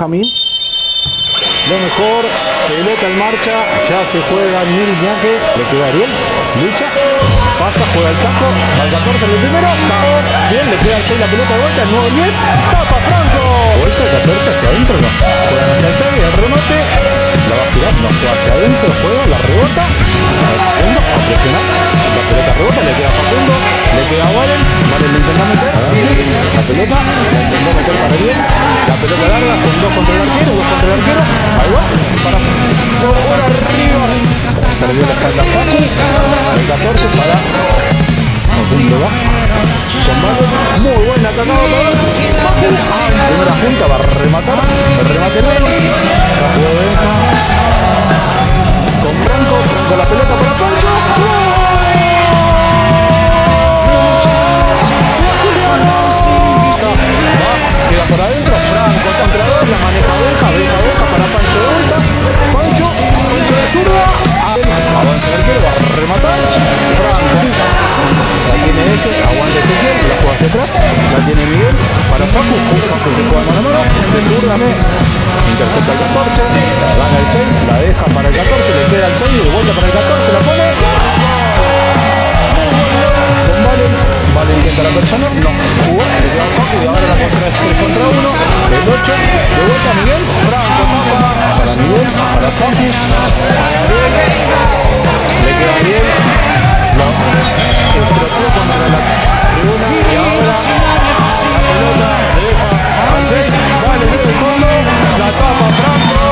Jamín, lo mejor, pelota en marcha, ya se juega Mil Ñaque, le queda Ariel, lucha, pasa, juega el taco, va al 14 en el primero, bien, le queda al 6 la pelota de vuelta, el 9-10, tapa Franco, vuelta el 14 hacia adentro, no, juega hacia el 6, el remate, la va a girar, no, juega hacia adentro, juega, la rebota, Facundo, a presionar, la pelota rebota, le queda a Facundo, le queda a Valen, Valen lo intenta meter, la pelota, la intentó meter para Ariel, la pelota larga, con 2 contra el arquero, 2 contra el arquero, ahí va, para por arriba, perdió la espalda Facu, el 14 para Facundo va, con Valen, muy buena atacada para Facu, primera junta, va a rematar, el remate nuevo, la jugada con Franco, Franco la pelota para Pancho, queda por adentro, Franco contra 2, la maneja Benja para Pancho de vuelta, Pancho de zurda, avanza el arquero, va a rematar, Franco, la tiene ese, aguanta Ezequiel, la juega hacia atrás, la tiene Miguel, para Facu se juega mano a mano, de zurda, intercepta el 14, gana el 6, la deja para el 14, le queda el 6, de vuelta para el 14, la pone, con Valen intenta la persona, no, jugó, le queda Facu y ahora la contra es 3 contra 1, el 8, de vuelta Miguel, Franco tapa, para Miguel, para Facu, para Ariel, le queda Ariel, no, estropeó contra la tribuna y ahora la pelota le deja al 6, Vale en ese fondo, la tapa Franco,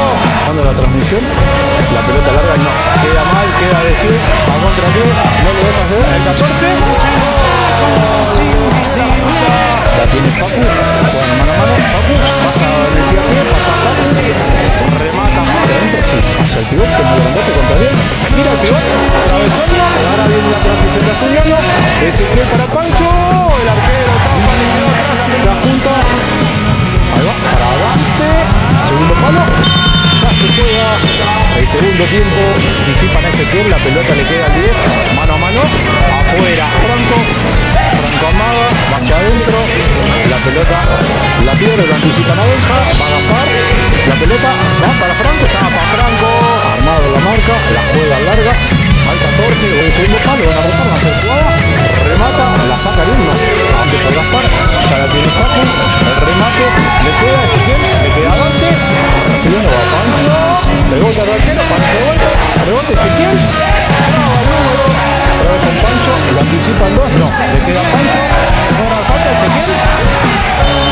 cuando la transmisión, la pelota larga no, queda mal, queda de pie, a contra qué, no lo deja hacer, el 14, la tiene Facu, juega mano a mano, Facu, pasa de pie a pie, pasa a Facu, remata hacia adentro, sí, hacia el pivot, que es muy grandote contra Ariel, mira el pivot, cabezón, ahora viene la transición de Azulano, Ezequiel para Pancho, el arquero tapa, la junta, ahí va, para adelante, segundo palo, ya se juega el segundo tiempo, anticipan a Ezequiel, la pelota le queda al 10, mano a mano, afuera, Franco amaga, va hacia adentro, la pelota la pierde, lo anticipan a Benja, va a Gaspar, la pelota va para Franco, tapa Franco, armado en la marca, la juega larga, al 14, el segundo palo, van a botar, va a hacer jugada, remata, la saca el 1, aunque por Gaspar, ya la tiene Facu, el remate, le queda Ezequiel, le queda Dante, Ezequiel no va a Pancho, rebota el arquero, Pancho de vuelta, rebote Ezequiel, con Pancho, lo anticipan 2, no, le queda Pancho, ahora falta Ezequiel,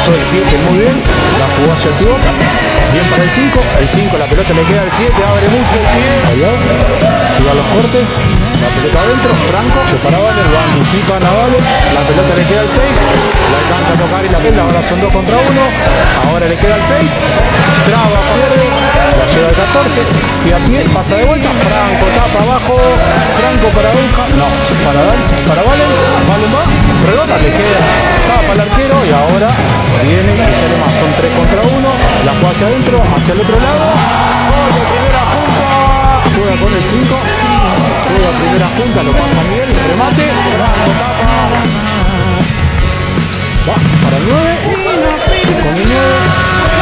todo el 7 muy bien, la jugó hacia el pivot, bien para el 5, la pelota le queda al 7, abre mucho el pie, sigue a los cortes, la pelota adentro, Franco, se para Valen, lo anticipan a Valen, la pelota le queda al 6, la alcanza a tocar y la pelota, ahora son 2 contra 1, ahora le queda al 6, traba, pierde, la lleva al 14, y a pie, pasa de vuelta, Franco tapa abajo, Franco para Benja, no, para Valen, Valen va, rebota, le queda, tapa al arquero y ahora viene y sale más, son 3 contra 1, la juega hacia adentro, hacia el otro lado, gol de primera junta, juega con el 5, juega primera junta, lo pasa Miguel, remate, Franco tapa, va para el 9, con el 9,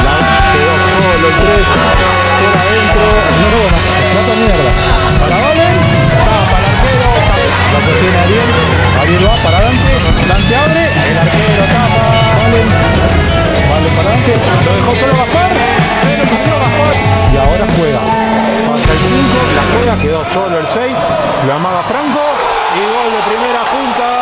la quedó solo el 3, por adentro, no, plata mierda, para Valen, tapa el arquero, la sostiene Ariel va para Dante, Dante abre, el arquero tapa, Valen para Dante, lo dejó solo Gaspar, pero metió Gaspar, y ahora juega, pasa el 5, la juega, quedó solo el 6, lo amaga Franco, y gol de primera junta.